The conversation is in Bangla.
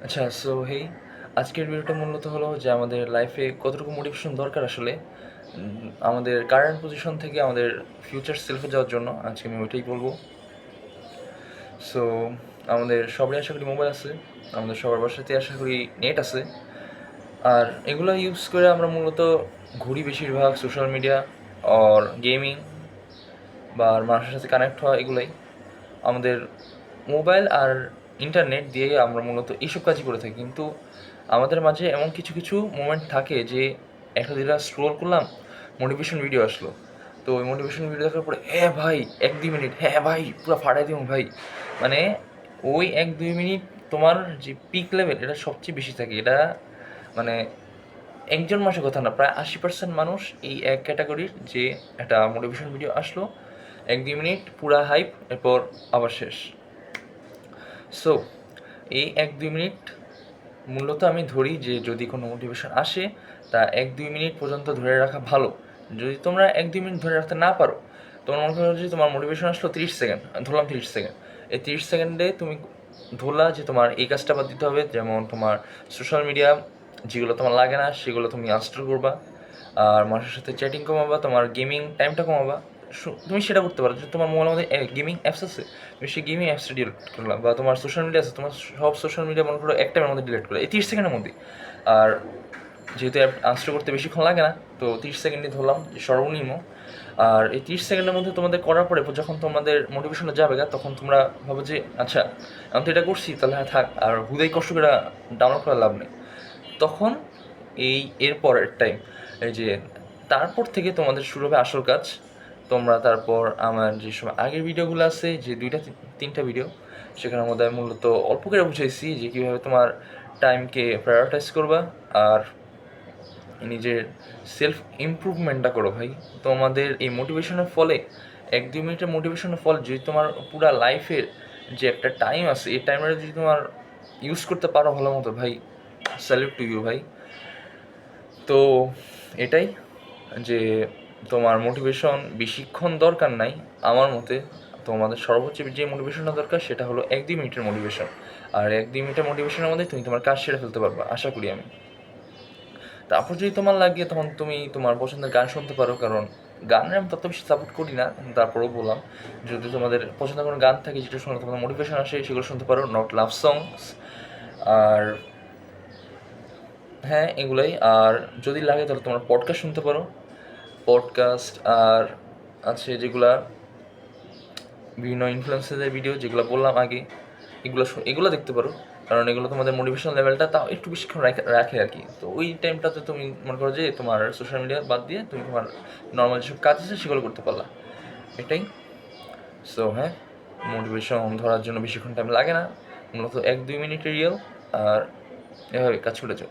আচ্ছা, সো হেই, আজকের ভিডিওটা মূলত হলো যে আমাদের লাইফে কতটুকু মোটিভেশন দরকার আসলে আমাদের কারেন্ট পজিশন থেকে আমাদের ফিউচার সেলফে যাওয়ার জন্য আজকে আমি ওইটাই বলবো। সো আমাদের সবারই আশা করি মোবাইল আছে, আমাদের সবার বাসাতে আশা করি নেট আছে, আর এগুলো ইউজ করে আমরা মূলত ঘুরি বেশিরভাগ সোশ্যাল মিডিয়া আর গেমিং বা আর মানুষের সাথে কানেক্ট হওয়া, এগুলাই আমাদের মোবাইল আর ইন্টারনেট দিয়ে আমরা মূলত এইসব কাজই করে থাকি। কিন্তু আমাদের মাঝে এমন কিছু কিছু মোমেন্ট থাকে যে একটা যেটা স্ক্রোল করলাম, মোটিভেশন ভিডিও আসলো, তো ওই মোটিভেশন ভিডিও দেখার পরে হ্যাঁ ভাই 1-2 মিনিট, হ্যাঁ ভাই পুরো ফাটাই দিব ভাই, মানে ওই 1-2 মিনিট তোমার যে পিক লেভেল এটা সবচেয়ে বেশি থাকে। এটা মানে একজন মানুষের কথা না, প্রায় 80% মানুষ এই এক ক্যাটাগরির, যে একটা মোটিভেশন ভিডিও আসলো 1-2 মিনিট পুরা হাইপ, এরপর আবার শেষ। সো এই 1-2 মিনিট মূলত আমি ধরি যে যদি কোনো মোটিভেশন আসে তা 1-2 মিনিট পর্যন্ত ধরে রাখা ভালো। যদি তোমরা 1-2 মিনিট ধরে রাখতে না পারো, তোমার মনে করো যে তোমার মোটিভেশন আসলো 30 সেকেন্ড, ধরলাম 30 সেকেন্ড, এই 30 সেকেন্ডে তুমি ধরলা যে তোমার এই কাজটা বাদ দিতে হবে, যেমন তোমার সোশ্যাল মিডিয়া যেগুলো তোমার লাগে না সেগুলো তুমি আনস্টল করবা, আর মানুষের সাথে চ্যাটিং কমাবা, তোমার গেমিং টাইমটা কমাবা। তুমি সেটা করতে পারো, যে তোমার মোবাইলের মধ্যে গেমিং অ্যাপস আছে, তুমি সেই গেমিং অ্যাপসটা ডিলিট করলাম, বা তোমার সোশ্যাল মিডিয়া আছে, তোমার সব সোশ্যাল মিডিয়া মনে করো এক টাইমের মধ্যে ডিলিট করলো এই 30 সেকেন্ডের মধ্যে। আর যেহেতু অ্যাপ আনস্টল করতে বেশিক্ষণ লাগে না, তো 30 সেকেন্ডই ধরলাম যে সর্বনিম্ন। আর এই 30 সেকেন্ডের মধ্যে তোমাদের করার পরে যখন তোমাদের মোটিভেশনে যাবে গা, তখন তোমরা ভাবো যে আচ্ছা আমি তো এটা করছি, তাহলে হ্যাঁ থাক, আর হুদাই কষ্ট করে ডাউনলোড করার লাভ নেই। তখন এর পরের টাইম, এই যে তারপর থেকে তোমাদের শুরু হবে আসল কাজ। তোমরা তারপর আমার যে সময় আগের ভিডিওগুলো আছে, যে 2-3টা ভিডিও, সেখানের মধ্যে আমি মূলত অল্প করে বুঝাইছি যে কীভাবে তোমার টাইমকে প্রায়োরিটাইজ করবা আর নিজের সেলফ ইমপ্রুভমেন্টটা করো ভাই। তোমাদের এই মোটিভেশনের ফলে, 1-2 মিনিটের মোটিভেশনের ফলে যদি তোমার পুরা লাইফের যে একটা টাইম আছে, এই টাইমটা যদি তোমার ইউজ করতে পারো ভালো মতো, ভাই স্যালিউট টু ইউ ভাই। তো এটাই, যে তোমার মোটিভেশন বেশিক্ষণ দরকার নাই আমার মতে। তোমাদের সর্বোচ্চ যে মোটিভেশনটা দরকার সেটা হলো 1-2 মিনিটের মোটিভেশন, আর 1-2 মিনিটের মোটিভেশনের মধ্যে তুমি তোমার কাজ সেরে ফেলতে পারবে আশা করি আমি। তারপর যদি তোমার লাগে তখন তুমি তোমার পছন্দের গান শুনতে পারো, কারণ গানের আমি তত বেশি সাপোর্ট করি না, তারপরেও বললাম যদি তোমাদের পছন্দের কোনো গান থাকে যেটা শুনে তোমাদের মোটিভেশন আসে, সেগুলো শুনতে পারো, নট লাভ সংস। আর হ্যাঁ এগুলাই। আর যদি লাগে তাহলে তোমার পডকাস্ট শুনতে পারো, পডকাস্ট আর আছে যেগুলা বিভিন্ন ইনফ্লুয়েন্সারদের ভিডিও যেগুলো বললাম আগে, এগুলো দেখতে পারো, কারণ এগুলো তোমাদের মোটিভেশন লেভেলটা তাও একটু বেশিক্ষণ রাখে আর কি। তো ওই টাইমটাতে তুমি মনে করো যে তোমার সোশ্যাল মিডিয়া বাদ দিয়ে তুমি তোমার নর্মাল যেসব কাজ আছে সেগুলো করতে পারলা, এটাই। সো হ্যাঁ, মোটিভেশন ধরার জন্য বেশিক্ষণ টাইম লাগে না, মূলত 1-2 মিনিটের রিয়েল, আর এভাবে কাজ করে যাও।